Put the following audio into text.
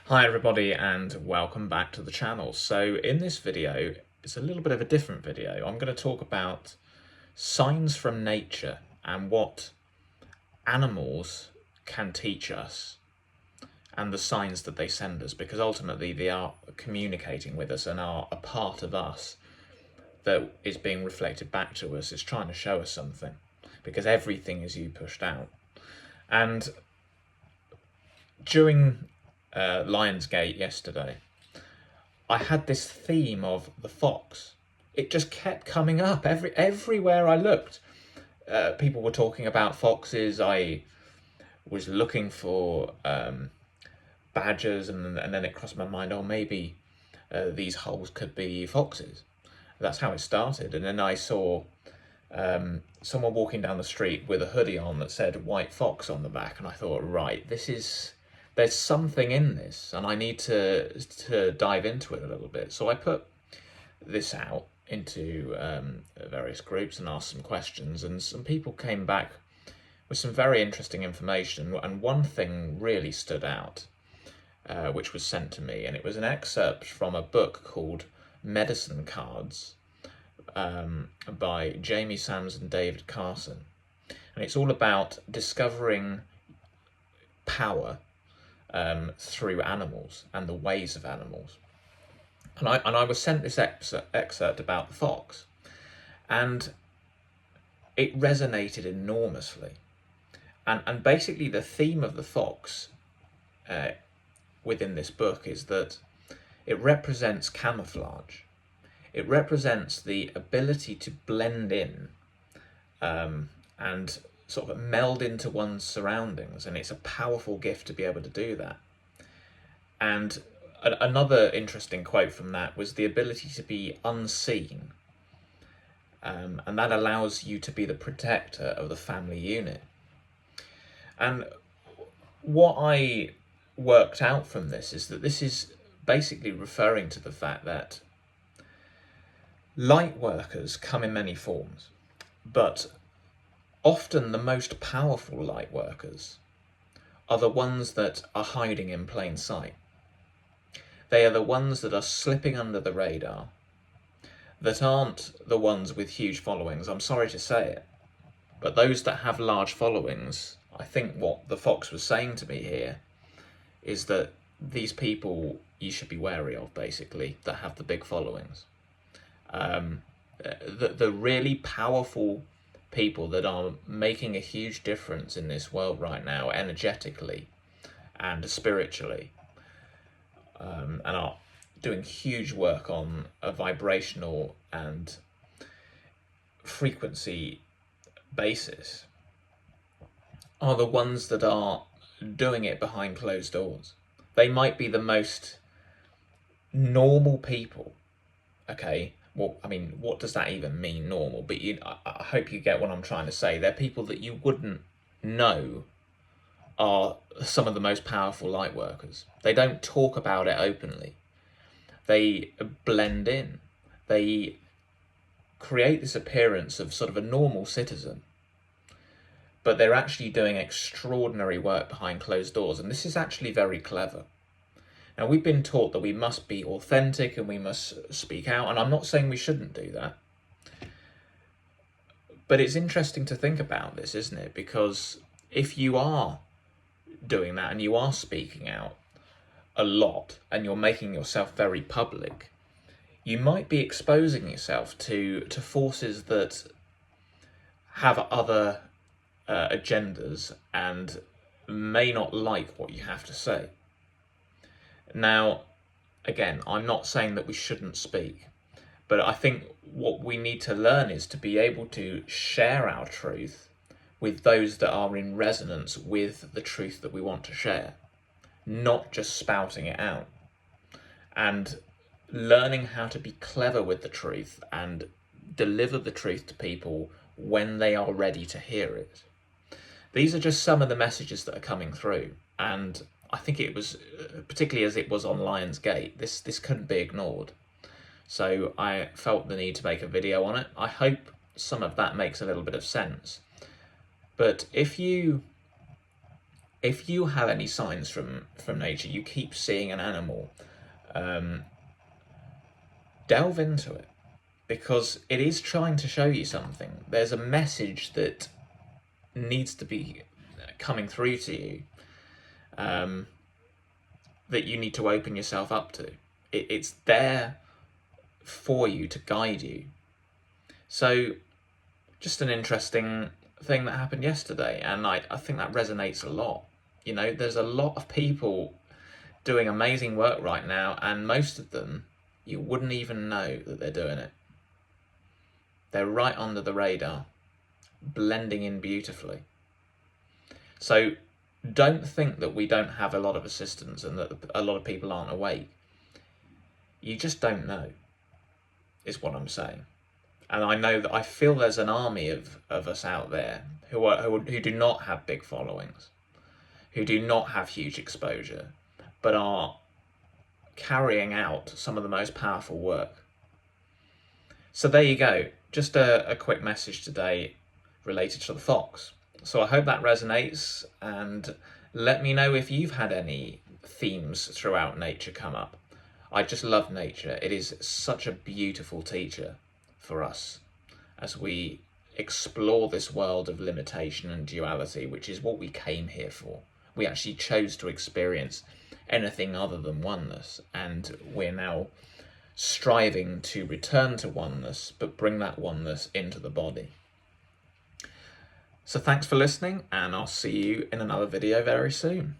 Hi everybody and welcome back to the channel. So in this video, it's a little bit of a different video. I'm going to talk about signs from nature and what animals can teach us and the signs that they send us, because ultimately they are communicating with us and are a part of us that is being reflected back to us. It's trying to show us something, because everything is you pushed out. And during Lionsgate yesterday, I had this theme of the fox. It just kept coming up everywhere I looked. People were talking about foxes. I was looking for badgers, and then it crossed my mind, oh, maybe these holes could be foxes. That's how it started. And then I saw someone walking down the street with a hoodie on that said "White Fox" on the back, and I thought, right, there's something in this, and I need to dive into it a little bit. So I put this out into various groups and asked some questions, and some people came back with some very interesting information. And one thing really stood out, which was sent to me, and it was an excerpt from a book called Medicine Cards by Jamie Sams and David Carson. And it's all about discovering power through animals and the ways of animals. And I was sent this excerpt about the fox, and it resonated enormously. And basically the theme of the fox within this book is that it represents camouflage. It represents the ability to blend in and sort of meld into one's surroundings, and it's a powerful gift to be able to do that. And another interesting quote from that was the ability to be unseen, and that allows you to be the protector of the family unit. And what I worked out from this is that this is basically referring to the fact that light workers come in many forms, but often the most powerful light workers are the ones that are hiding in plain sight. They are the ones that are slipping under the radar, that aren't the ones with huge followings. I'm sorry to say it, but those that have large followings, I think what the fox was saying to me here is that these people you should be wary of, basically, that have the big followings. The really powerful people that are making a huge difference in this world right now, energetically and spiritually, and are doing huge work on a vibrational and frequency basis, are the ones that are doing it behind closed doors. They might be the most normal people, okay? Well, I mean, what does that even mean, normal? But I hope you get what I'm trying to say. They're people that you wouldn't know are some of the most powerful light workers. They don't talk about it openly. They blend in. They create this appearance of sort of a normal citizen, but they're actually doing extraordinary work behind closed doors. And this is actually very clever. Now, we've been taught that we must be authentic and we must speak out, and I'm not saying we shouldn't do that. But it's interesting to think about this, isn't it? Because if you are doing that and you are speaking out a lot and you're making yourself very public, you might be exposing yourself to forces that have other agendas and may not like what you have to say. Now, again, I'm not saying that we shouldn't speak, but I think what we need to learn is to be able to share our truth with those that are in resonance with the truth that we want to share, not just spouting it out. And learning how to be clever with the truth and deliver the truth to people when they are ready to hear it. These are just some of the messages that are coming through, and I think it was, particularly as it was on Lionsgate, this couldn't be ignored. So I felt the need to make a video on it. I hope some of that makes a little bit of sense. But if you if you have any signs from nature, you keep seeing an animal, delve into it, because it is trying to show you something. There's a message that needs to be coming through to you, that you need to open yourself up to. It's there for you to guide you. So just an interesting thing that happened yesterday, and I think that resonates a lot. You know, there's a lot of people doing amazing work right now, and most of them, you wouldn't even know that they're doing it. They're right under the radar, blending in beautifully. So don't think that we don't have a lot of assistance and that a lot of people aren't awake. You just don't know, is what I'm saying. And I know that I feel there's an army of us out there who do not have big followings, who do not have huge exposure, but are carrying out some of the most powerful work. So there you go. Just a quick message today related to the fox. So I hope that resonates, and let me know if you've had any themes throughout nature come up. I just love nature. It is such a beautiful teacher for us as we explore this world of limitation and duality, which is what we came here for. We actually chose to experience anything other than oneness, and we're now striving to return to oneness, but bring that oneness into the body. So thanks for listening, and I'll see you in another video very soon.